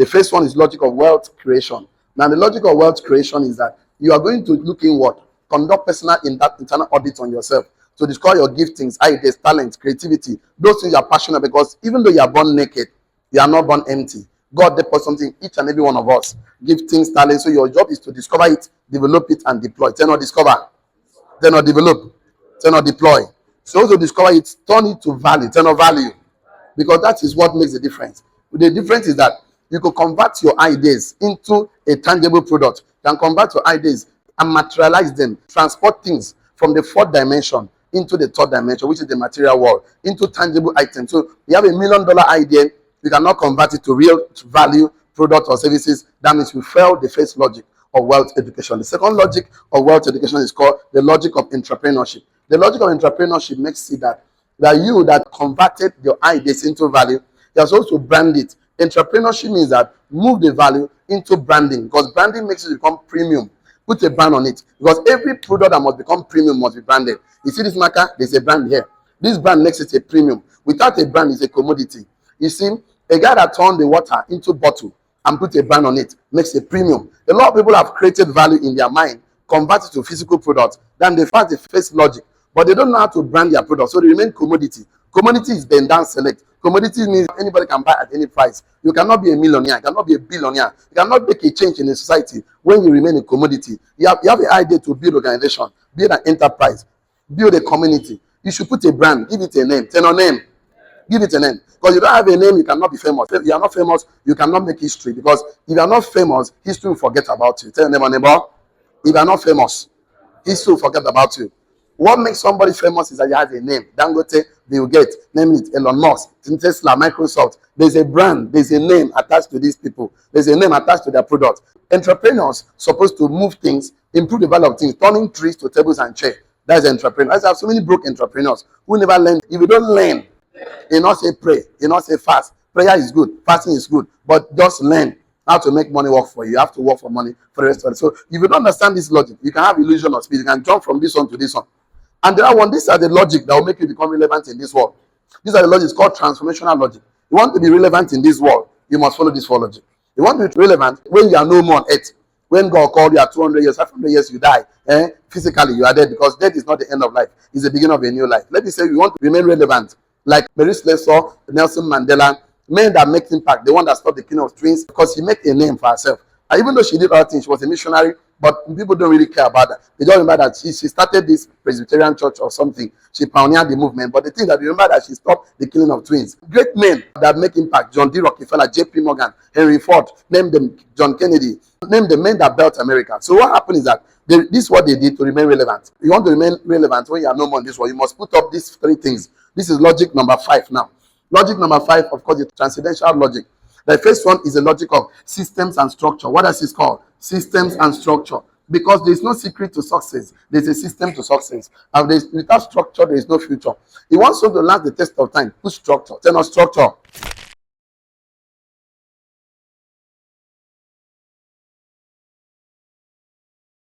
The first one is logic of wealth creation. Now, the logic of wealth creation is that you are going to look inward, conduct personal internal audit on yourself to discover your giftings, ideas, talents, creativity, those things you are passionate about, because even though you are born naked, you are not born empty. God deposits something in each and every one of us. Giftings, talents. So your job is to discover it, develop it, and deploy. Tell not discover. Tell not develop. Tell not deploy. So to discover it, turn it to value. Tell not value. Because that is what makes the difference. The difference is that you can convert your ideas into a tangible product. You can convert your ideas and materialize them, transport things from the fourth dimension into the third dimension, which is the material world, into tangible items. So you have $1 million idea, you cannot convert it to real value, product or services. That means you fail the first logic of wealth education. The second logic of wealth education is called the logic of entrepreneurship. The logic of entrepreneurship makes it that you that converted your ideas into value, you are supposed to brand it. Entrepreneurship means that move the value into branding, because branding makes it become premium. Put a brand on it, because every product that must become premium must be branded. You see this marker? There's a brand here. This brand makes it a premium. Without a brand, it's a commodity. You see, a guy that turned the water into bottle and put a brand on it makes a premium. A lot of people have created value in their mind, convert it to physical products. Then they find the first logic, but they don't know how to brand their product, so they remain commodity. Commodity is bend down select. Commodity means anybody can buy at any price. You cannot be a millionaire, you cannot be a billionaire, you cannot make a change in a society when you remain a commodity. You have an idea to build organization, build an enterprise, build a community. You should put a brand, give it a name. Tell no name. Give it a name. Because you don't have a name, you cannot be famous. If you are not famous, you cannot make history. Because if you are not famous, history will forget about you. Tell your neighbor, if you are not famous, history will forget about you. What makes somebody famous is that you have a name. Dangote, Bill Gates, name it, Elon Musk, Tesla, Microsoft. There's a brand, there's a name attached to these people. There's a name attached to their product. Entrepreneurs supposed to move things, improve the value of things, turning trees to tables and chairs. That's entrepreneurs. I have so many broke entrepreneurs who never learn. If you don't learn, you not say pray, you not say fast. Prayer is good, fasting is good, but just learn how to make money work for you. You have to work for money for the rest of it. So if you don't understand this logic, you can have illusion of speed. You can jump from this one to this one. And the other one, these are the logic that will make you become relevant in this world. These are the logics called transformational logic. You want to be relevant in this world, you must follow this four logic. You want to be relevant when you are no more on earth. When God called you at 200 years, 500 years, you die. Physically, you are dead, because death is not the end of life. It's the beginning of a new life. Let me say, you want to remain relevant. Like Mary Slessor, Nelson Mandela, men that make impact, the one that stopped the killing of twins, because she made a name for herself. And even though she did other things, she was a missionary, but people don't really care about that. They don't remember that she started this Presbyterian church or something. She pioneered the movement. But the thing that you remember that she stopped the killing of twins. Great men that make impact: John D. Rockefeller, J.P. Morgan, Henry Ford, name them, John Kennedy, name the men that built America. So what happened is that this is what they did to remain relevant. You want to remain relevant when you are no more in this world, you must put up these three things. This is logic number 5 now. Logic number 5, of course, is transcendental logic. The first one is the logic of systems and structure. What else is called? Systems and structure. Because there is no secret to success. There is a system to success. And without structure, there is no future. He wants you to last the test of time. Put structure. Tell us structure.